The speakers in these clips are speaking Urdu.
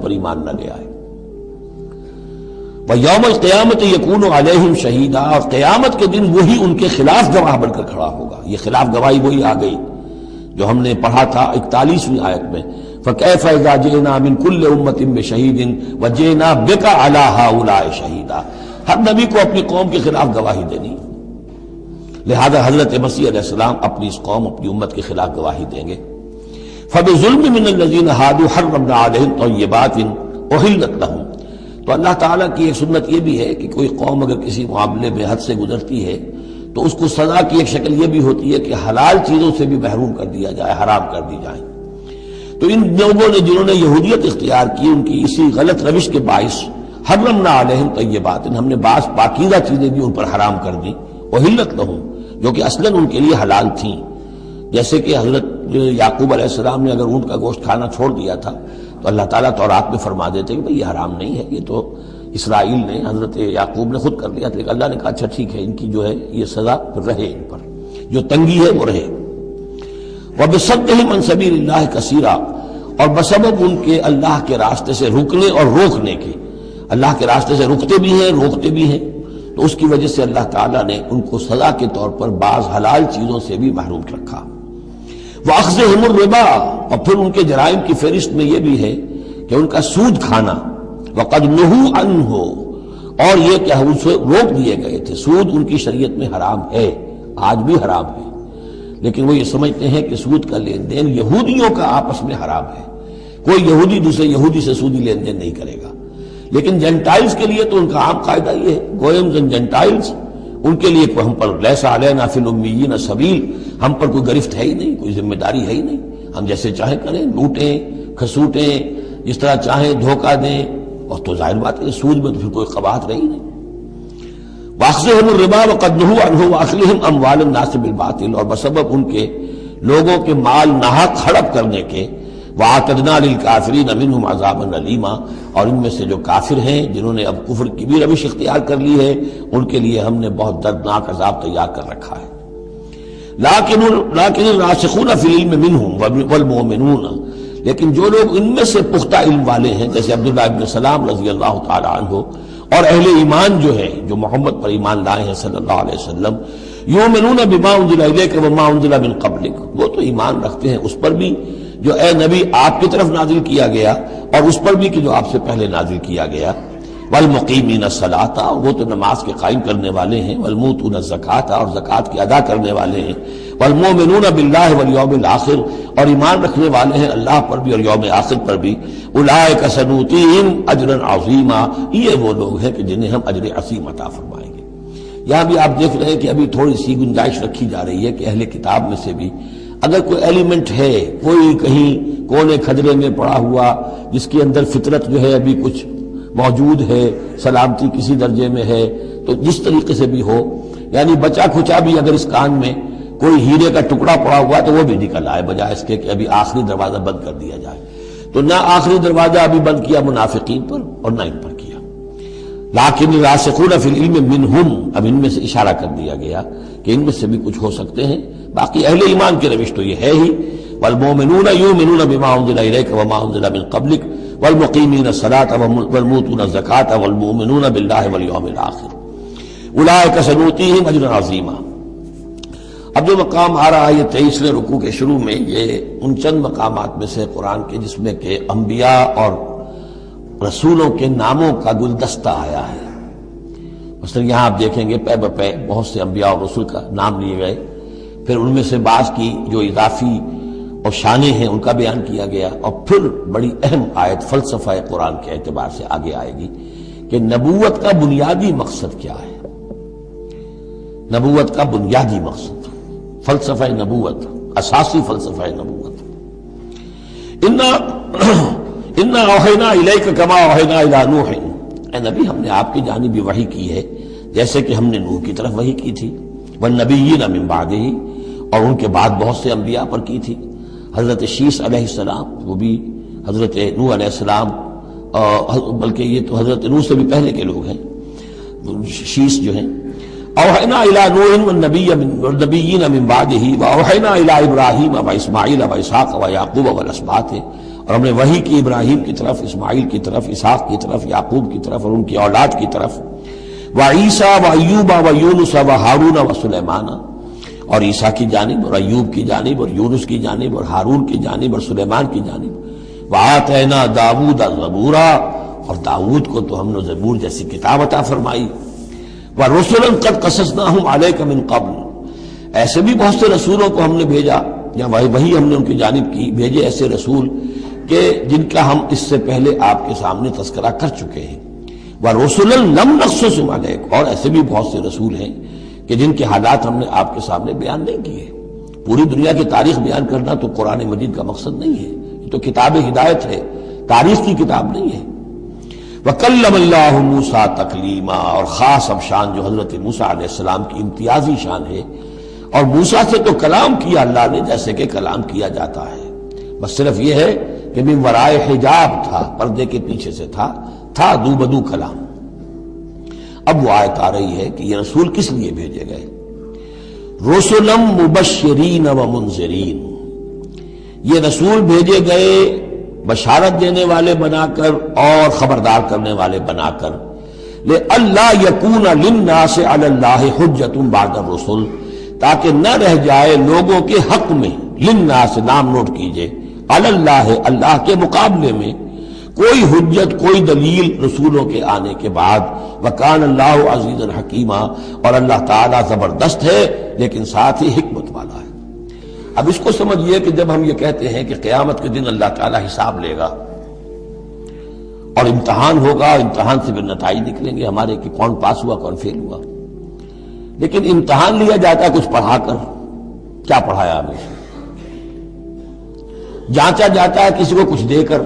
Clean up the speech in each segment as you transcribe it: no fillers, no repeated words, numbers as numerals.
پر ایمان نہ لے آئے۔ وَيَوْمَ الْقِيَامَةِ يَكُونُ عَلَيْهِمْ شَهِيدًا، اور قیامت کے دن وہی ان کے خلاف گواہ بن کر کھڑا ہوگا۔ یہ خلاف گواہی وہی آ گئی جو ہم نے پڑھا تھا 41ویں آیت میں، فَكَيْفَ إِذَا جِئْنَا مِنْ كُلِّ أُمَّةٍ بِشَهِيدٍ وَجِئْنَا بِكَ عَلَىٰ هَٰؤُلَاءِ شَهِيدًا۔ ہر نبی کو اپنی قوم کے خلاف گواہی دینی، لہذا حضرت مسیح علیہ السلام اپنی اس قوم، اپنی امت کے خلاف گواہی دیں گے۔ فَبِظُلْمٍ مِّنَ الَّذِينَ هَادُوا حَرَّمْنَا عَلَيْهِمْ طَيِّبَاتٍ أُحِلَّتْ لَهُمْ۔ تو اللہ تعالیٰ کی ایک سنت یہ بھی ہے کہ کوئی قوم اگر کسی معاملے میں حد سے گزرتی ہے تو اس کو سزا کی ایک شکل یہ بھی ہوتی ہے کہ حلال چیزوں سے بھی محروم کر دیا جائے، حرام کر دی جائیں۔ تو ان لوگوں نے جنہوں نے یہودیت اختیار کی، ان کی اسی غلط روش کے باعث حرمنا علیہم طیبات، ہم نے بعض پاکیزہ چیزیں بھی ان پر حرام کر دیں، احلت لہم، جو کہ اصلاً ان کے لیے حلال تھیں۔ جیسے کہ حضرت یعقوب علیہ السلام نے اگر اونٹ کا گوشت کھانا چھوڑ دیا تھا تو اللہ تعالیٰ تورات میں فرما دیتے کہ بھئی یہ حرام نہیں ہے، یہ تو اسرائیل نے، حضرت یعقوب نے خود کر لیا تھا، لیکن اللہ نے کہا اچھا ٹھیک ہے، ان کی جو ہے یہ سزا رہے، ان پر جو تنگی ہے وہ رہے۔ وَبِصَدِّهِمْ عَنْ سَبِيلِ اللَّهِ كَثِيرًا، اور بسبب ان کے اللہ کے راستے سے رکنے اور روکنے کے، اللہ کے راستے سے رکتے بھی ہیں، روکتے بھی ہیں، تو اس کی وجہ سے اللہ تعالیٰ نے ان کو سزا کے طور پر بعض حلال چیزوں سے بھی محروم رکھا۔ وَأَخْذِهِمُ الرِّبَا، اور پھر ان کے جرائم کی فہرست میں یہ بھی ہے کہ ان کا سود کھانا، وَقَدْ نُهُوا عَنْهُ، اور یہ کہ ہم اسے روک دیے گئے تھے۔ سود ان کی شریعت میں حرام ہے، آج بھی حرام ہے، لیکن وہ یہ سمجھتے ہیں کہ سود کا لین دین یہودیوں کا آپس میں حرام ہے، کوئی یہودی دوسرے یہودی سے سودی لین دین نہیں کرے گا۔ لیکن جینٹائلز کے لیے تو ان کا عام قاعدہ یہ ہے، گوئمز اینڈ جینٹائلز، ان کے لیے کوئی ہم پر لیس علینا فی الامیین سبیل، ہم پر کوئی گرفت ہے ہی نہیں، کوئی ذمہ داری ہے ہی نہیں، ہم جیسے چاہیں کریں، لوٹیں کھسوٹیں، جس طرح چاہیں دھوکہ دیں، اور تو ظاہر بات ہے سود میں تو پھر کوئی قباحت رہی نہیں۔ وَأَخْذِهِمُ الرِّبَا وَقَدْ نُهُوا عَنْهُ وَأَكْلِهِمْ أَمْوَالَ النَّاسِ بِالْبَاطِلِ، اور بسبب ان کے لوگوں کے مال ناحق ہڑپ کرنے کے، وَأَعْتَدْنَا لِلْكَافِرِينَ مِنْهُمْ عَذَابًا أَلِيمًا، اور ان میں سے جو کافر ہیں، جنہوں نے اب کفر کی بھی روش اختیار کر لی ہے، ان کے لیے ہم نے بہت دردناک عذاب تیار کر رکھا ہے۔ لیکن الراسخون فی العلم منہم والمؤمنون، لیکن جو لوگ ان میں سے پختہ علم والے ہیں، جیسے عبداللہ ابن سلام رضی اللہ تعالی عنہ، اور اہل ایمان جو ہے، جو محمد پر ایمان لائے ہیں صلی اللہ علیہ وسلم، یؤمنون بما انزل الیک وما انزل من قبلک، وہ تو ایمان رکھتے ہیں اس پر بھی جو اے نبی آپ کی طرف نازل کیا گیا، اور اس پر بھی کہ جو آپ سے پہلے نازل کیا گیا۔ والمقیمین الصلاۃ، وہ تو نماز کے قائم کرنے والے ہیں، والموتون الزکاۃ، اور زکوٰۃ کی ادا کرنے والے ہیں، والمؤمنون باللہ والیوم الآخر، اور ایمان رکھنے والے ہیں اللہ پر بھی اور یوم آخر پر بھی۔ اولئک سنؤتیہم اجرا عظیما، یہ وہ لوگ ہیں کہ جنہیں ہم اجر عظیم عطا فرمائیں گے۔ یہاں بھی آپ دیکھ رہے ہیں کہ ابھی تھوڑی سی گنجائش رکھی جا رہی ہے کہ اہل کتاب میں سے بھی اگر کوئی ایلیمنٹ ہے، کوئی کہیں کونے کھدرے میں پڑا ہوا جس کے اندر فطرت جو ہے ابھی کچھ موجود ہے، سلامتی کسی درجے میں ہے، تو جس طریقے سے بھی ہو، یعنی بچا کھچا بھی اگر اس کان میں کوئی ہیرے کا ٹکڑا پڑا ہوا تو وہ بھی نکل آئے، بجائے اس کے کہ ابھی آخری دروازہ بند کر دیا جائے۔ تو نہ آخری دروازہ ابھی بند کیا منافقین پر اور نہ ان پر کیا۔ لیکن الراسخون فی العلم منہم، اب ان میں سے اشارہ کر دیا گیا کہ ان میں سے بھی کچھ ہو سکتے ہیں، باقی اہل ایمان کی روش تو یہ ہے ہی، والمؤمنون یؤمنون بما انزل الیک وما انزل من قبلک والمقیمین الصلاۃ والموتون الزکاۃ والمؤمنون باللہ والیوم الآخر اولئک سنؤتیہم اجرا عظیما۔ اب جو مقام آ رہا ہے یہ 23ویں رکوع کے شروع میں، یہ ان چند مقامات میں سے قرآن کے جس میں کہ انبیاء اور رسولوں کے ناموں کا گلدستہ آیا ہے۔ مثلا یہاں آپ دیکھیں گے پے بپے بہت سے انبیاء اور رسول کا نام لیے گئے، پھر ان میں سے بعض کی جو اضافی اور شانیں ہیں ان کا بیان کیا گیا، اور پھر بڑی اہم آیت فلسفہ قرآن کے اعتبار سے آگے آئے گی کہ نبوت کا بنیادی مقصد کیا ہے۔ نبوت کا بنیادی مقصد، فلسفہ نبوت، اساسی فلسفہ نبوت۔ انا اوحینا الیک کما اوحینا الی نوح، اے نبی ہم نے آپ کی جانب بھی وحی کی ہے جیسے کہ ہم نے نوح کی طرف وحی کی تھی، والنبیین من بعدہ، اور ان کے بعد بہت سے انبیاء پر کی تھی۔ حضرت شیس علیہ السلام، وہ بھی حضرت نوح علیہ السلام، بلکہ یہ تو حضرت نوح سے بھی پہلے کے لوگ ہیں، شیس جو ہیں۔ اوحینا الی نوح والنبیین من بعدہ واوحینا الی ابراہیم واسماعیل واسحاق ویعقوب والاسباط، اور ہم نے وحی کی ابراہیم کی طرف، اسماعیل کی طرف، اسحاق کی طرف، یعقوب کی طرف اور ان کی اولاد کی طرف، وعیسیٰ وایوب ویونس وہارون وسلیمان، اور عیسیٰ کی جانب اور ایوب کی جانب اور یونس کی جانب اور ہارون کی جانب اور سلیمان کی جانب، وآتینا داؤد زبورا، اور داؤد کو تو ہم نے زبور جیسی کتاب عطا فرمائی، ورسلا قد قصصناہم علیک من قبل، ایسے بھی بہت سے رسولوں کو ہم نے بھیجا، یا وہی ہم نے ان کی جانب کی بھیجے ایسے رسول کہ جن کا ہم اس سے پہلے آپ کے سامنے تذکرہ کر چکے ہیں، ورسلا لم نقصصہم علیک، اور ایسے بھی بہت سے رسول ہیں کہ جن کے حالات ہم نے آپ کے سامنے بیان نہیں کیے۔ پوری دنیا کی تاریخ بیان کرنا تو قرآن مجید کا مقصد نہیں ہے، یہ تو کتاب ہدایت ہے، تاریخ کی کتاب نہیں ہے۔ وَكَلَّمَ اللَّهُ مُوسَىٰ تَكْلِيمًا، اور خاص اب شان جو حضرت موسیٰ علیہ السلام کی امتیازی شان ہے، اور موسیٰ سے تو کلام کیا اللہ نے جیسے کہ کلام کیا جاتا ہے، بس صرف یہ ہے کہ من ورائے حجاب تھا، پردے کے پیچھے سے تھا دو بدو کلام۔ اب وہ آیت آ رہی ہے کہ یہ رسول کس لیے بھیجے گئے؟ رسلا مبشرین و منذرین، یہ رسول بھیجے گئے بشارت دینے والے بنا کر اور خبردار کرنے والے بنا کر، لئلا یکون للناس علی اللہ حجۃ بعد الرسل، تاکہ نہ رہ جائے لوگوں کے حق میں، للناس نام نوٹ کیجئے، علی اللہ، اللہ کے مقابلے میں کوئی حجت، کوئی دلیل رسولوں کے آنے کے بعد، وکان اللہ عزیزا حکیما، اور اللہ تعالیٰ زبردست ہے لیکن ساتھ ہی حکمت والا ہے۔ اب اس کو سمجھیے کہ جب ہم یہ کہتے ہیں کہ قیامت کے دن اللہ تعالیٰ حساب لے گا اور امتحان ہوگا، امتحان سے پھر نتائج نکلیں گے ہمارے کہ کون پاس ہوا کون فیل ہوا، لیکن امتحان لیا جاتا ہے کچھ پڑھا کر، کیا پڑھایا ہمیں؟ جانچا جاتا ہے کسی کو کچھ دے کر،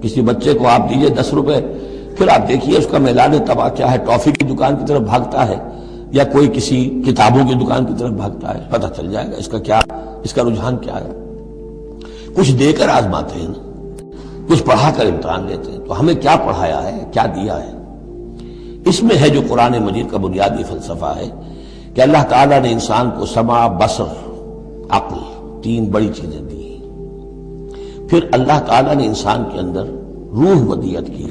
کسی بچے کو آپ دیجئے 10 روپے، پھر آپ دیکھیے اس کا میلان تباہ کیا ہے، ٹافی کی دکان کی طرف بھاگتا ہے یا کوئی کسی کتابوں کی دکان کی طرف بھاگتا ہے، پتہ چل جائے گا اس کا رجحان کیا ہے۔ کچھ دے کر آزماتے ہیں نا، کچھ پڑھا کر امتحان لیتے ہیں، تو ہمیں کیا پڑھایا ہے، کیا دیا ہے؟ اس میں ہے جو قرآن مجید کا بنیادی فلسفہ ہے کہ اللہ تعالیٰ نے انسان کو سمع، بصر، عقل، 3 بڑی چیزیں دی، پھر اللہ تعالیٰ نے انسان کے اندر روح ودیت کی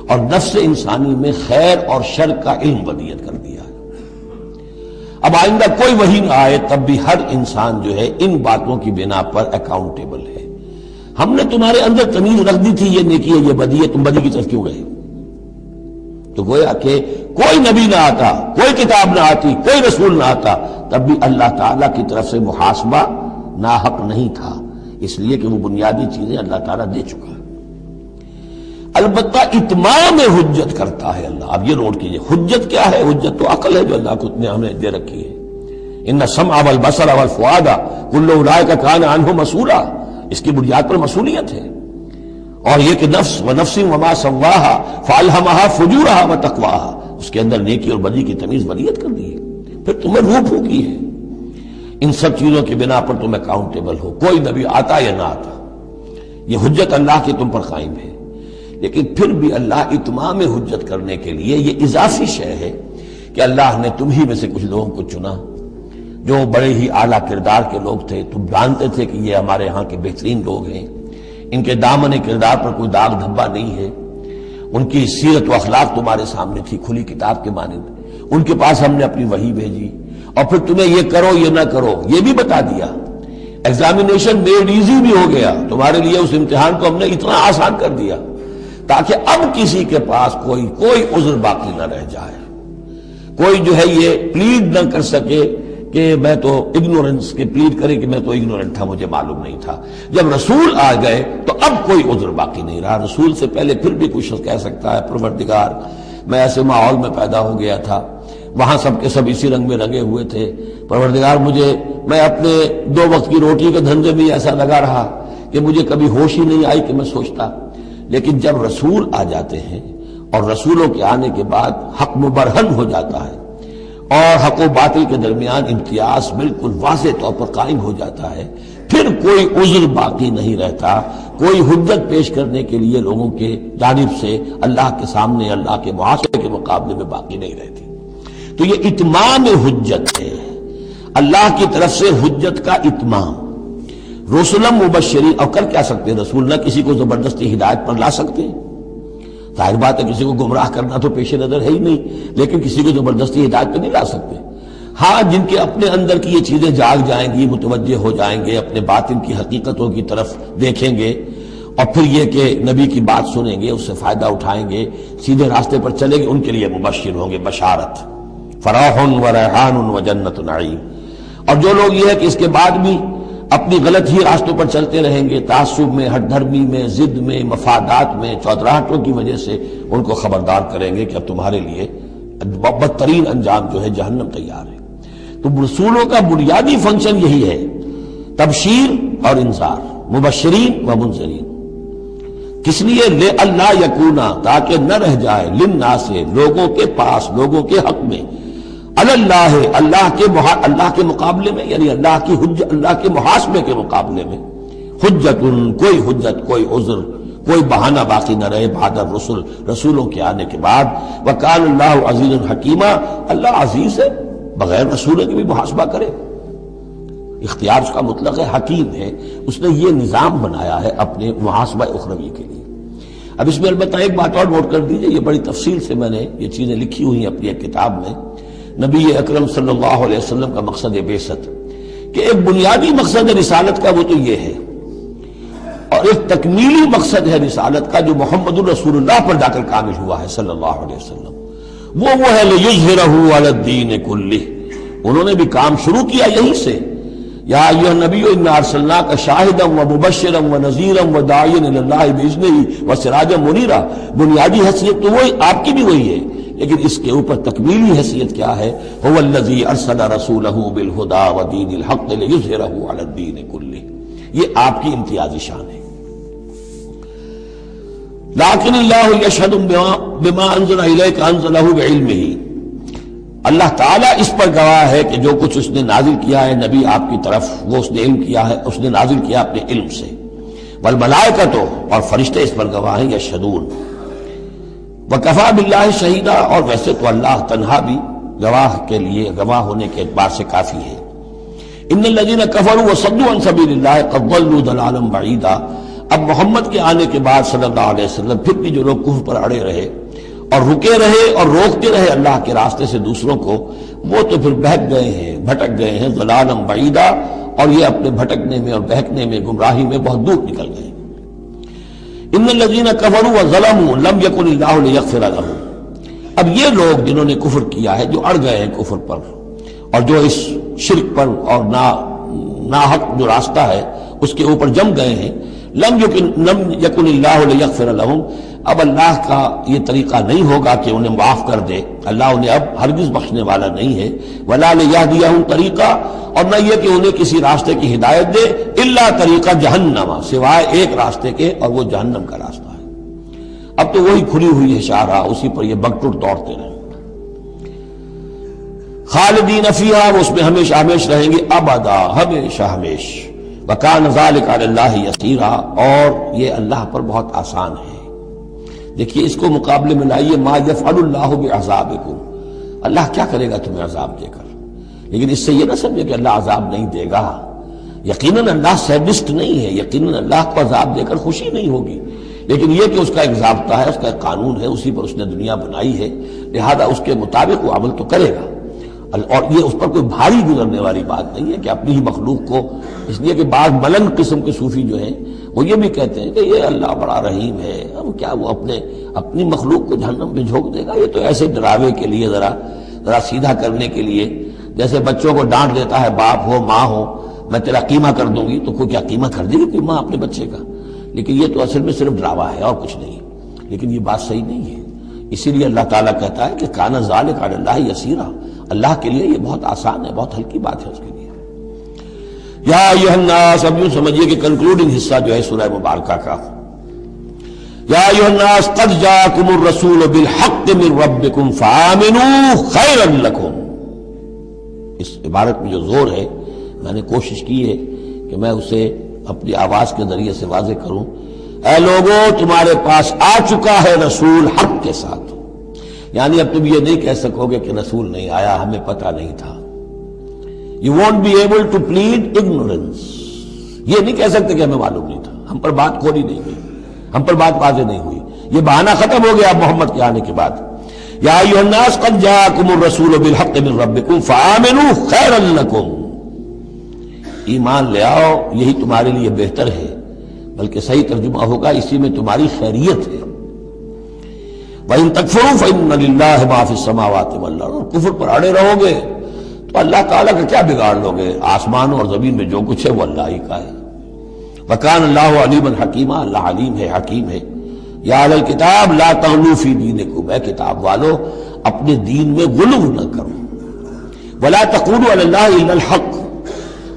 اور نفس انسانی میں خیر اور شر کا علم ودیت کر دیا ہے۔ اب آئندہ کوئی وحی نہ آئے تب بھی ہر انسان جو ہے ان باتوں کی بنا پر اکاؤنٹیبل ہے۔ ہم نے تمہارے اندر تمیز رکھ دی تھی، یہ نیکی ہے یہ بدی ہے، تم بدی کی طرف کیوں گئے؟ تو گویا کہ کوئی نبی نہ آتا، کوئی کتاب نہ آتی، کوئی رسول نہ آتا، تب بھی اللہ تعالیٰ کی طرف سے محاسبہ ناحق نہیں تھا، اس لیے کہ وہ بنیادی چیزیں اللہ تعالیٰ دے چکا ہے۔ البتہ اتمام حجت کرتا ہے اللہ۔ اب یہ نوٹ کیجئے، حجت کیا ہے؟ حجت تو عقل ہے جو اللہ کو نے ہمیں دے رکھی ہے۔ ان السمع والبصر والفؤاد کل اولئک کان عنہ مسئولا، اس کی بنیاد پر مسئولیت ہے۔ اور یہ کہ نفس ونفس وما سواہا فالہمہا فجورہا وتقواہا، اس کے اندر نیکی اور بدی کی تمیز ودیت کر دی ہے، پھر تمہیں روح پھونکی ہے۔ ان سب چیزوں کی بنا پر تم اکاؤنٹیبل ہو، کوئی نبی آتا یا نہ آتا، یہ حجت اللہ کی تم پر قائم ہے۔ لیکن پھر بھی اللہ اتمام حجت کرنے کے لیے یہ اضافی شے ہے کہ اللہ نے تم ہی میں سے کچھ لوگوں کو چنا جو بڑے ہی اعلیٰ کردار کے لوگ تھے، تم جانتے تھے کہ یہ ہمارے ہاں کے بہترین لوگ ہیں، ان کے دامن کردار پر کوئی داغ دھبا نہیں ہے، ان کی سیرت و اخلاق تمہارے سامنے تھی کھلی کتاب کے مانند، ان کے پاس ہم نے اپنی وحی بھیجی، اور پھر تمہیں یہ کرو یہ نہ کرو یہ بھی بتا دیا۔ ایگزامینیشن میڈ ایزی بھی ہو گیا تمہارے لیے، اس امتحان کو ہم نے اتنا آسان کر دیا تاکہ اب کسی کے پاس کوئی عذر باقی نہ رہ جائے، کوئی جو ہے یہ پلیڈ نہ کر سکے کہ میں تو اگنورنس کے پلیڈ کرے کہ میں تو اگنورنٹ تھا، مجھے معلوم نہیں تھا۔ جب رسول آ گئے تو اب کوئی عذر باقی نہیں رہا۔ رسول سے پہلے پھر بھی کوئی شخص کہہ سکتا ہے پروردگار میں ایسے ماحول میں پیدا ہو گیا تھا، وہاں سب کے سب اسی رنگ میں رنگے ہوئے تھے، پروردگار میں اپنے 2 وقت کی روٹی کے دھندے میں ایسا لگا رہا کہ مجھے کبھی ہوش ہی نہیں آئی کہ میں سوچتا۔ لیکن جب رسول آ جاتے ہیں اور رسولوں کے آنے کے بعد حق مبرہن ہو جاتا ہے اور حق و باطل کے درمیان امتیاز بالکل واضح طور پر قائم ہو جاتا ہے، پھر کوئی عذر باقی نہیں رہتا، کوئی حجت پیش کرنے کے لیے لوگوں کے جانب سے اللہ کے سامنے اللہ کے محاسبے کے مقابلے میں باقی نہیں رہتی۔ تو یہ اتمام حجت ہے، اللہ کی طرف سے حجت کا اتمام۔ رسولم مبشرین، اور کر کیا سکتے ہیں رسول؟ نہ کسی کو زبردستی ہدایت پر لا سکتے، ظاہر بات ہے کسی کو گمراہ کرنا تو پیش نظر ہے ہی نہیں، لیکن کسی کو زبردستی ہدایت پہ نہیں لا سکتے۔ ہاں جن کے اپنے اندر کی یہ چیزیں جاگ جائیں گی، متوجہ ہو جائیں گے، اپنے باطن کی حقیقتوں کی طرف دیکھیں گے، اور پھر یہ کہ نبی کی بات سنیں گے، اس سے فائدہ اٹھائیں گے، سیدھے راستے پر چلیں گے، ان کے لیے مبشر ہوں گے، بشارت، فراح و ریحان و جنت نعیم۔ اور جو لوگ یہ ہے کہ اس کے بعد بھی اپنی غلط ہی راستوں پر چلتے رہیں گے، تعصب میں، ہٹ دھرمی میں، ضد میں، مفادات میں، چودراہٹوں کی وجہ سے، ان کو خبردار کریں گے کہ اب تمہارے لیے بدترین انجام جو ہے جہنم تیار ہے۔ تو رسولوں کا بنیادی فنکشن یہی ہے، تبشیر اور انذار، مبشرین و منذرین۔ کس لیے؟ لے اللہ یکونا، تاکہ نہ رہ جائے، للناس، لوگوں کے پاس، لوگوں کے حق میں، اللہ، اللہ کے مقابلے میں، یعنی اللہ کی حجت، اللہ کے محاسبے کے مقابلے میں، حجت، کوئی حجت، کوئی عذر، کوئی بہانہ باقی نہ رہے بعد الرسل، رسولوں کے آنے کے بعد۔ وکان اللہ عزیز حکیمہ، اللہ عزیز ہے، بغیر رسولوں کے بھی محاسبہ کرے، اختیار اس کا مطلق ہے، حکیم ہے، اس نے یہ نظام بنایا ہے اپنے محاسبہ اخروی کے لیے۔ اب اس میں البتہ ایک بات اور نوٹ کر دیجئے، یہ بڑی تفصیل سے میں نے یہ چیزیں لکھی ہوئی ہیں اپنی ایک کتاب میں، نبی اکرم صلی اللہ علیہ وسلم کا مقصد بعثت، کہ ایک بنیادی مقصد ہے رسالت کا، وہ تو یہ ہے، اور ایک تکمیلی مقصد ہے رسالت کا جو محمد الرسول اللہ پر جا کر کامل ہوا ہے صلی اللہ علیہ وسلم، وہ ہے لِیُظْہِرَهُ عَلَى الدِّینِ كُلِّهِ۔ انہوں نے بھی کام شروع کیا یہیں سے، یا ایھا النبی انا ارسلناک شاہدا ومبشرا ونذیرا وداعیا الی اللہ باذنہ وسراجا منیرا۔ بنیادی حیثیت تو وہی آپ کی بھی وہی ہے، لیکن اس کے اوپر تکمیلی حیثیت کیا ہے؟ هو الذی ارسل رسولہ بالہدی ودین الحق لیظہرہ علی الدین کلہ۔ یہ آپ کی امتیازی شان ہے۔ لیکن اللہ یشہد بما انزل الیک انزلہ بعلمہ، اللہ تعالیٰ اس پر گواہ ہے کہ جو کچھ اس نے نازل کیا ہے نبی آپ کی طرف، وہ اس نے علم کیا ہے، اس نے نازل کیا اپنے علم سے۔ والملائکۃ، اور فرشتے اس پر گواہ ہیں، یشہدون۔ وکفیٰ باللہ شہیدا، اور ویسے تو اللہ تنہا بھی گواہ کے لیے، گواہ ہونے کے اعتبار سے کافی ہے۔ ان الذین کفروا وصدوا عن سبیل اللہ قد ضلوا ضلالا بعیدا۔ اب محمد کے آنے کے بعد صلی اللہ علیہ وسلم پھر بھی جو لوگ کفر پر اڑے رہے اور رکے رہے اور روکتے رہے اللہ کے راستے سے دوسروں کو، وہ تو پھر بہک گئے ہیں، بھٹک گئے ہیں، ضلالا بعیدا، اور یہ اپنے بھٹکنے میں اور بہکنے میں، گمراہی میں بہت دور نکل گئے۔ ان الذین کفروا وظلموا لم یکن اللہ لیغفر لهم۔ اب یہ لوگ جنہوں نے کفر کیا ہے، جو اڑ گئے ہیں کفر پر، اور جو اس شرک پر اور ناحق جو راستہ ہے اس کے اوپر جم گئے ہیں، لم یکن اللہ لیغفر لهم، اب اللہ کا یہ طریقہ نہیں ہوگا کہ انہیں معاف کر دے، اللہ انہیں اب ہرگز بخشنے والا نہیں ہے۔ ولا لیہدیہم طریقہ، اور نہ یہ کہ انہیں کسی راستے کی ہدایت دے، الا طریقہ جہنم، سوائے ایک راستے کے، اور وہ جہنم کا راستہ ہے۔ اب تو وہی کھلی ہوئی ہے شاہراہ، اسی پر یہ بگٹر دوڑتے رہیں، خالدین فیہا، وہ اس میں ہمیشہ ہمیش رہیں گے، ابدا، ہمیشہ ہمیش۔ وکان ذلک علی اللہ یسیرا، اور یہ اللہ پر بہت آسان ہے۔ دیکھیے اس کو مقابلے میں لائیے، ما یفعل اللہ بعذابکم، اللہ کیا کرے گا تمہیں عذاب دے کر، لیکن اس سے یہ نہ سمجھے کہ اللہ عذاب نہیں دے گا، یقیناً اللہ سیڈسٹ نہیں ہے، یقیناً اللہ کو عذاب دے کر خوشی نہیں ہوگی، لیکن یہ کہ اس کا ایک ضابطہ ہے، اس کا ایک قانون ہے، اسی پر اس نے دنیا بنائی ہے، لہذا اس کے مطابق وہ عمل تو کرے گا، اور یہ اس پر کوئی بھاری گزرنے والی بات نہیں ہے کہ اپنی ہی مخلوق کو، اس لیے کہ بعض ملنگ قسم کے صوفی جو ہیں وہ یہ بھی کہتے ہیں کہ یہ اللہ بڑا رحیم ہے، اب کیا وہ اپنی مخلوق کو جہنم میں جھونک دے گا، یہ تو ایسے ڈراوے کے لیے، ذرا سیدھا کرنے کے لیے، جیسے بچوں کو ڈانٹ دیتا ہے باپ ہو ماں ہو، میں تیرا قیمہ کر دوں گی، تو کوئی کیا قیمہ کر دے گی کوئی ماں اپنے بچے کا؟ لیکن یہ تو اصل میں صرف ڈراوا ہے اور کچھ نہیں، لیکن یہ بات صحیح نہیں ہے۔ اسی لیے اللہ تعالیٰ کہتا ہے کہ کان ذالک علی اللہ یسیرا، اللہ کے لیے یہ بہت آسان ہے، بہت ہلکی بات ہے اس کے لیے۔ یا ایھا الناس، اب یوں سمجھیے کہ کنکلوڈنگ حصہ جو ہے سورہ مبارکہ کا، یا ایھا الناس قد جاءکم الرسول بالحق من ربکم فآمنوا خیرا لکم۔ اس عبارت میں جو زور ہے، میں نے کوشش کی ہے کہ میں اسے اپنی آواز کے ذریعے سے واضح کروں، اے لوگوں تمہارے پاس آ چکا ہے رسول حق کے ساتھ، یعنی اب تم یہ نہیں کہہ سکو گے کہ رسول نہیں آیا، ہمیں پتہ نہیں تھا. You won't be able to plead ignorance. یہ نہیں کہہ سکتے کہ ہمیں معلوم نہیں تھا، ہم پر بات کھولی نہیں گئی، ہم پر بات واضح نہیں ہوئی. یہ بہانہ ختم ہو گیا محمد کے آنے کے بعد. یا ایھا الناس قد جاءکم الرسول بالحق من ربکم فآمنوا خیرا لکم. ایمان لے آؤ، یہی تمہارے لیے بہتر ہے، بلکہ صحیح ترجمہ ہوگا اسی میں تمہاری خیریت ہے. وَإِن تَكْفُرُوا فَإِنَّ لِلَّهِ مَا فِي السَّمَاوَاتِ وَالْأَرْضِ. اور کفر پر اڑے رہو گے تو اللہ تعالیٰ کا کیا بگاڑ لو گے؟ آسمانوں اور زمین میں جو کچھ ہے وہ اللہ ہی کا ہے. وَكَانَ اللَّهُ عَلِيمًا حَكِيمًا. اللہ علیم ہے، حکیم ہے. یا اہل الکتاب لا تغلوا فی دینکم. اے کتاب والو اپنے دین میں غلو نہ کرو. ولا تقولوا علی اللہ الا الحق.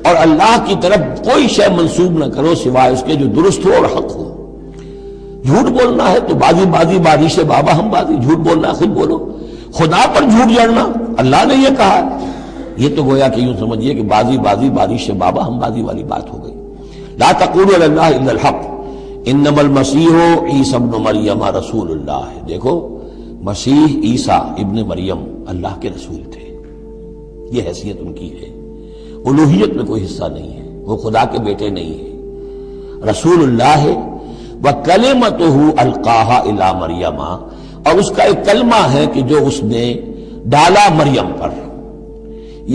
اور اللہ کی طرف کوئی شے منسوب نہ کرو سوائے اس کے جو درست ہو اور حق ہو. جھوٹ بولنا ہے تو بازی بارش بابا ہم بازی. جھوٹ بولنا خود بولو. خدا پر جھوٹ جڑنا اللہ نے یہ کہا. یہ تو گویا کہ یوں سمجھیے کہ بازی بارش بابا ہم بازی والی بات ہو گئی. لا تقولوا علی اللہ الا الحق انما المسیح عیسی ابن مریم رسول اللہ. دیکھو مسیح عیسیٰ ابن مریم اللہ کے رسول تھے، یہ حیثیت ان کی ہے. الوہیت میں کوئی حصہ نہیں ہے، وہ خدا کے بیٹے نہیں ہیں، رسول اللہ ہے. وَكَلِمَتُهُ أَلْقَاهَا إِلَىٰ مَرْيَمَ. اور اس کا ایک کلمہ ہے کہ جو اس نے ڈالا مریم پر،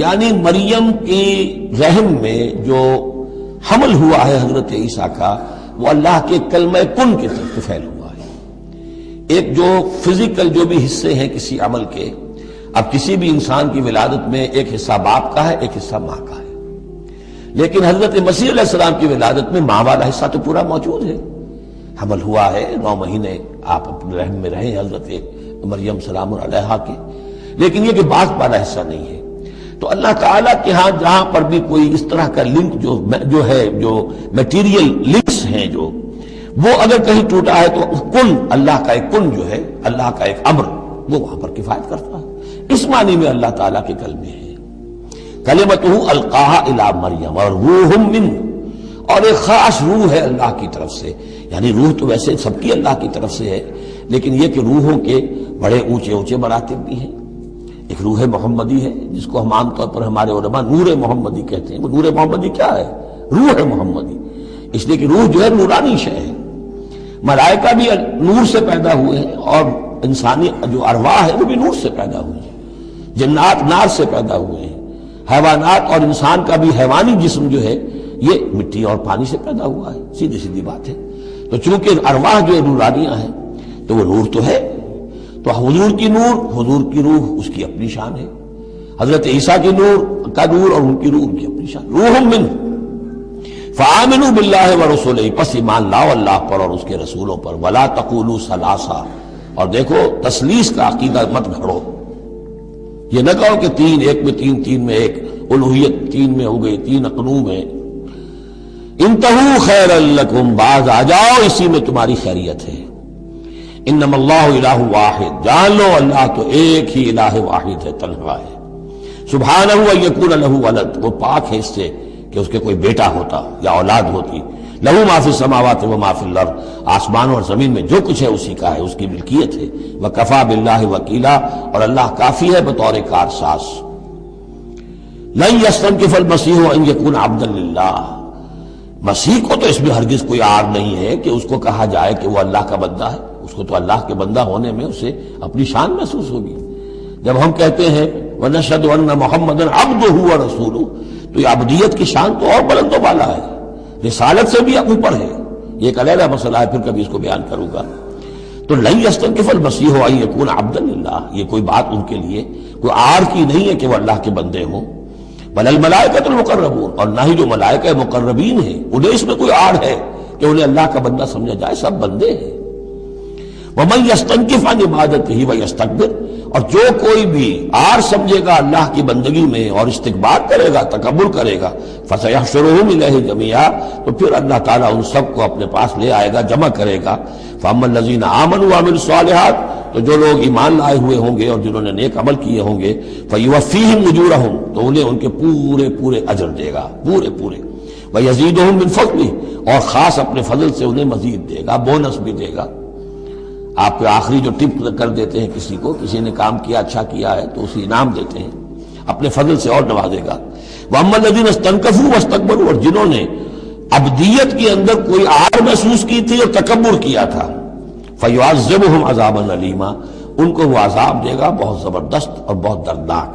یعنی مریم کی رحم میں جو حمل ہوا ہے حضرت عیسیٰ کا، وہ اللہ کے کلمہ کن کی طرف فعل ہوا ہے. ایک جو فزیکل جو بھی حصے ہیں کسی عمل کے، اب کسی بھی انسان کی ولادت میں ایک حصہ باپ کا ہے، ایک حصہ ماں کا ہے. لیکن حضرت مسیح علیہ السلام کی ولادت میں ماں والا حصہ تو پورا موجود ہے. حمل ہوا ہے، 9 مہینے آپ اپنے رحم میں رہے حضرت مریم سلام علیہا کے، لیکن یہ کہ باپ والا حصہ نہیں ہے. تو اللہ تعالیٰ کے ہاں جہاں پر بھی کوئی اس طرح کا لنک جو ہے، جو میٹیریل لنکس ہیں جو، وہ اگر کہیں ٹوٹا ہے تو کن، اللہ کا ایک کن جو ہے، اللہ کا ایک امر، وہ وہاں پر کفایت کرتا ہے. اس معنی میں اللہ تعالیٰ کے کلمے ہیں. کلمتہ القاہا الی مریم اور روح منہ. اور ایک خاص روح ہے اللہ کی طرف سے. یعنی روح تو ویسے سب کی اللہ کی طرف سے ہے، لیکن یہ کہ روحوں کے بڑے اونچے مراتب بھی ہیں. ایک روح محمدی ہے جس کو ہم عام طور پر ہمارے علماء نور محمدی کہتے ہیں. وہ نور محمدی کیا ہے؟ روح محمدی. اس لیے کہ روح جو ہے نورانی شے ہے. ملائکہ بھی نور سے پیدا ہوئے ہیں اور انسانی جو ارواح ہے وہ بھی نور سے پیدا ہوئے ہیں. جنات نار سے پیدا ہوئے ہیں. حیوانات اور انسان کا بھی حیوانی جسم جو ہے یہ مٹی اور پانی سے پیدا ہوا ہے. سیدھی بات ہے. تو چونکہ ارواح جو نورانیاں ہیں تو وہ نور تو ہے. تو حضور کی نور، حضور کی روح اس کی اپنی شان ہے. حضرت عیسیٰ کی نور کا نور اور ان کی روح ان کی اپنی شان. روح منہ فآمنوا باللہ ورسولہ. پس ایمان لاؤ اللہ پر اور اس کے رسولوں پر. ولا تقولوا ثلاثہ. اور دیکھو تثلیث کا عقیدہ مت گھڑو. یہ نہ کہو کہ تین، ایک میں تین، تین میں ایک. الوہیت تین میں ہو گئی، تین اقنوم ہے. انتہوا خیرا لکم. باز آ جاؤ، اسی میں تمہاری خیریت ہے. انما اللہ الہ واحد. جان لو اللہ تو ایک ہی الہ واحد ہے، تنہا ہے. سبحانہ ان یکون لہ ولد. وہ پاک ہے اس سے کہ اس کے کوئی بیٹا ہوتا یا اولاد ہوتی. لہو ما فی السماوات و ما فی الارض. آسمانوں اور زمین میں جو کچھ ہے اسی کا ہے، اس کی ملکیت ہے. وکفی باللہ وکیلا. اور اللہ کافی ہے بطور کارساز. لن یستنکف المسیح ان یکون عبدا للہ. مسیح کو تو اس میں ہرگز کوئی عار نہیں ہے کہ اس کو کہا جائے کہ وہ اللہ کا بندہ ہے. اس کو تو اللہ کے بندہ ہونے میں اسے اپنی شان محسوس ہوگی. جب ہم کہتے ہیں وَنَشْهَدُ أَنَّ مُحَمَّدًا عَبْدُهُ وَرَسُولُهُ، تو یہ عبدیت کی شان تو اور بلند و بالا ہے، رسالت سے بھی اوپر ہے. یہ ایک علیحدہ مسئلہ ہے، پھر کبھی اس کو بیان کروں گا. تو لن یستنکف المسیح ان یکون عبدا للہ. یہ کوئی بات ان کے لیے کوئی عار کی نہیں ہے کہ وہ اللہ کے بندے ہوں. بل الملائکۃ المقربون. اور نہ ہی جو ملائکہ مقربین ہیں انہیں اس میں کوئی عار ہے کہ انہیں اللہ کا بندہ سمجھا جائے. سب بندے ہیں. وَمَن يَسْتَنكِفْ عَنْ عِبَادَتِهِ وَيَسْتَكْبِرْ. اور جو کوئی بھی عار سمجھے گا اللہ کی بندگی میں اور استکبار کرے گا، تکبر کرے گا، فَسَيَحْشُرُهُمْ إِلَيْهِ جَمِيعًا. تو پھر اللہ تعالیٰ ان سب کو اپنے پاس لے آئے گا، جمع کرے گا. فَأَمَّا الَّذِينَ آمَنُوا وَعَمِلُوا الصَّالِحَاتِ. تو جو لوگ ایمان لائے ہوئے ہوں گے اور جنہوں نے نیک عمل کیے ہوں گے، فَيُوَفِّيهِمْ أُجُورَهُمْ. تو انہیں ان کے پورے اجر دے گا، پورے. وَيَزِيدُهُمْ مِنْ فَضْلِهِ. اور خاص اپنے فضل سے انہیں مزید دے گا، بونس بھی دے گا. آپ پہ آخری جو ٹپ کر دیتے ہیں کسی کو، کسی نے کام کیا اچھا کیا ہے تو اسے انعام دیتے ہیں، اپنے فضل سے اور نوازے گا۔ وَأَمَّا الَّذِينَ اسْتَنكَفُوا وَاسْتَكْبَرُوا، اور جنہوں نے عبدیت کے اندر کوئی آر محسوس کی تھی اور تکبر کیا تھا، فَيُعَذِّبُهُمْ عَذَابًا أَلِيمًا، ان کو وہ عذاب دے گا بہت زبردست اور بہت دردناک۔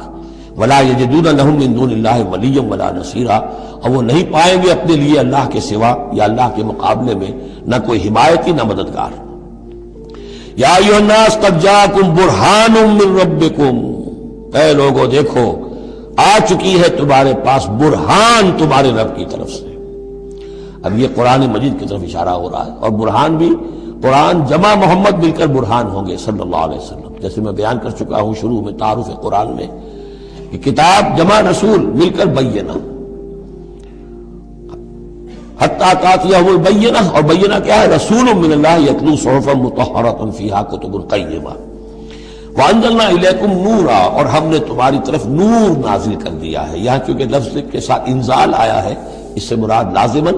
وَلَا يَجِدُونَ لَهُم مِّن دُونِ اللَّهِ وَلِيًّا وَلَا نَصِيرًا، اور وہ نہیں پائیں گے اپنے لیے اللہ کے سوا یا اللہ کے مقابلے میں نہ کوئی حمایتی نہ مددگار۔ یا ایھا الناس قد جاءکم برہان من ربکم، اے لوگو دیکھو آ چکی ہے تمہارے پاس برہان تمہارے رب کی طرف سے۔ اب یہ قرآن مجید کی طرف اشارہ ہو رہا ہے، اور برہان بھی قرآن جمع محمد مل کر برہان ہوں گے صلی اللہ علیہ وسلم، جیسے میں بیان کر چکا ہوں شروع میں تعارف قرآن میں کہ کتاب جمع رسول مل کر بینہ، حتیٰ تأتیہم البینہ، اور بینہ کیا ہے؟ رسول من اللہ یتلو صحفا مطہرۃ فیہا کتب قیمہ، وانزلنا الیکم نورا، اور ہم نے تمہاری طرف نور نازل کر دیا ہے۔ یہاں چونکہ لفظ کے ساتھ انزال آیا ہے، اس سے مراد لازماً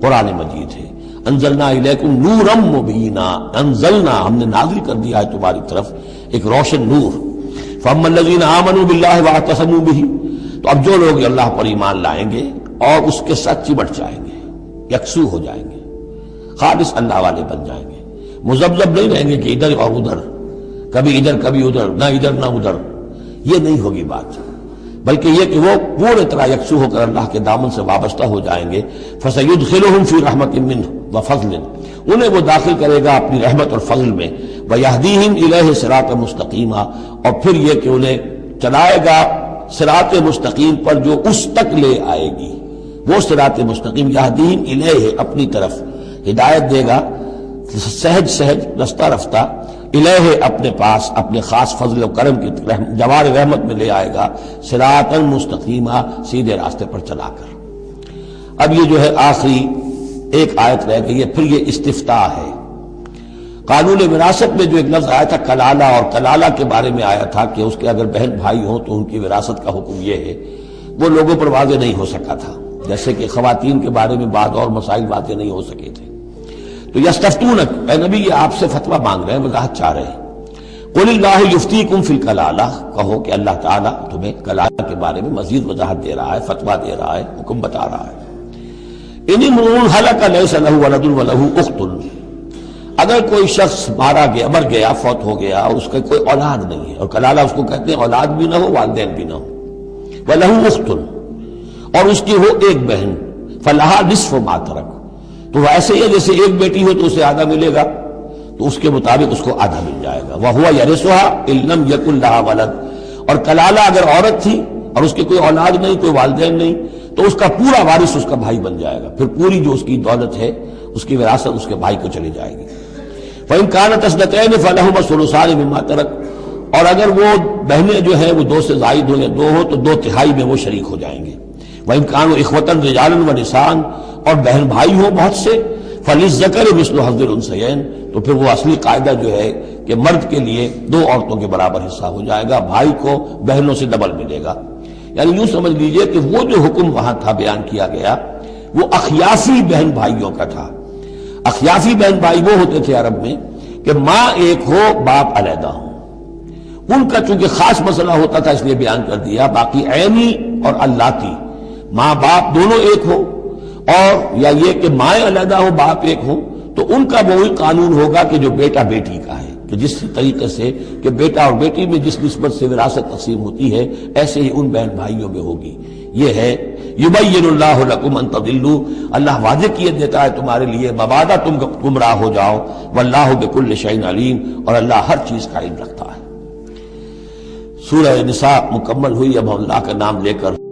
قرآن مجید ہے۔ انزلنا الیکم نورا مبینا، انزلنا ہم نے نازل کر دیا ہے تمہاری طرف ایک روشن نور۔ فاما الذین آمنوا باللہ واعتصموا بہ، تو اب جو لوگ اللہ پر ایمان لائیں گے اور اس کے ساتھ چمٹ جائیں گے، یکسو ہو جائیں گے، خالص اللہ والے بن جائیں گے، مذبذب نہیں رہیں گے کہ ادھر اور ادھر، کبھی ادھر کبھی ادھر، نہ ادھر نہ ادھر، یہ نہیں ہوگی بات، بلکہ یہ کہ وہ پورے طرح یکسو ہو کر اللہ کے دامن سے وابستہ ہو جائیں گے۔ فَسَيُدْخِلُهُمْ فِي رَحْمَةٍ مِّنْهُ وَفَضْلٍ، انہیں وہ داخل کرے گا اپنی رحمت اور فضل میں، وَيَهْدِيهِمْ إِلَيْهِ صِرَاطًا مُسْتَقِيمًا، اور پھر یہ کہ انہیں چلائے گا صراط مستقیم پر جو اس تک لے آئے گی، وہ صراط مستقیم یہدیہم الیہ، اپنی طرف ہدایت دے گا سہج سہج رفتہ رفتہ، الہ اپنے پاس اپنے خاص فضل و کرم کی جوار رحمت میں لے آئے گا، صراطا مستقیما، سیدھے راستے پر چلا کر۔ اب یہ جو ہے آخری ایک آیت رہ گئی ہے، پھر یہ استفتاء ہے۔ قانون وراثت میں جو ایک لفظ آیا تھا کلالہ، اور کلالہ کے بارے میں آیا تھا کہ اس کے اگر بہن بھائی ہوں تو ان کی وراثت کا حکم یہ ہے، وہ لوگوں پر واضح نہیں ہو سکا تھا، جیسے کہ خواتین کے بارے میں بعض اور مسائل واضح نہیں ہو سکے تھے۔ تو یستفتونک، اے نبی یہ آپ سے فتویٰ مانگ رہے ہیں، وضاحت چاہ رہے ہیں۔ قل اللہ یفتیکم فی الکلالہ، کہو کہ اللہ تعالیٰ تمہیں کلالہ کے بارے میں مزید وضاحت دے رہا ہے، فتویٰ دے رہا ہے، حکم بتا رہا ہے۔ ان امرؤ ہلک لیس لہ ولد ولہ اخت، اگر کوئی شخص مارا گیا، مر گیا، فوت ہو گیا اور اس کا کوئی اولاد نہیں ہے، اور کلالہ اس کو کہتے ہیں اولاد بھی نہ ہو والدین بھی نہ ہو، ولہ اخت، اور اس کی ہو ایک بہن، فلہا نصف ما ترک، تو ایسے ہی جیسے ایک بیٹی ہو تو اسے آدھا ملے گا، تو اس کے مطابق اس کو آدھا مل جائے گا۔ وَهُوَ يَرِثُهَا إِن لَّمْ يَكُن لَّهَا وَلَدٌ، اور کلالہ اگر عورت تھی اور اس کی کوئی اولاد نہیں، کوئی والدین نہیں، تو اس کا پورا وارث اس کا بھائی بن جائے گا، پھر پوری جو اس کی دولت ہے، اس کی وراثت اس کے بھائی کو چلی جائے گی۔ فَإِن كَانَتْ اثْنَتَيْنِ فَلَهُمَا الثُّلُثَانِ مِمَّا تَرَكَ، اور اگر وہ بہنیں جو ہیں وہ دو سے زائد ہو یا دو ہو تو دو تہائی میں وہ شریک ہو جائیں گے۔ وَإِن كَانُوا إِخْوَةً رِجَالًا وَنِسَاءً، اور بہن بھائی ہوں بہت سے، فَلِلذَّكَرِ مِثْلُ حَظِّ الْأُنثَيَيْنِ، تو پھر وہ اصلی قاعدہ جو ہے کہ مرد کے لیے دو عورتوں کے برابر حصہ ہو جائے گا، بھائی کو بہنوں سے ڈبل ملے گا۔ یعنی یوں سمجھ لیجئے کہ وہ جو حکم وہاں تھا بیان کیا گیا وہ اخیافی بہن بھائیوں کا تھا۔ اخیافی بہن بھائی وہ ہوتے تھے عرب میں کہ ماں ایک ہو باپ علیحدہ ہو، ان کا چونکہ خاص مسئلہ ہوتا تھا اس لیے بیان کر دیا۔ باقی عینی اور اللاتی، ماں باپ دونوں ایک ہو، اور یا یہ کہ مائیں علیحدہ ہو باپ ایک ہو، تو ان کا وہی قانون ہوگا کہ جو بیٹا بیٹی کا ہے، کہ جس طریقے سے کہ بیٹا اور بیٹی میں جس نسبت سے وراثت تقسیم ہوتی ہے ایسے ہی ان بہن بھائیوں میں ہوگی۔ یہ ہے یبین اللہ لکم ان تضلوا، اللہ واضح کیے دیتا ہے تمہارے لیے مبادا تم گمراہ ہو جاؤ، واللہ بکل شیء علیم، اور اللہ ہر چیز کا علم رکھتا ہے۔ سورہ نساء مکمل ہوئی، اب ہم اللہ کا نام لے کر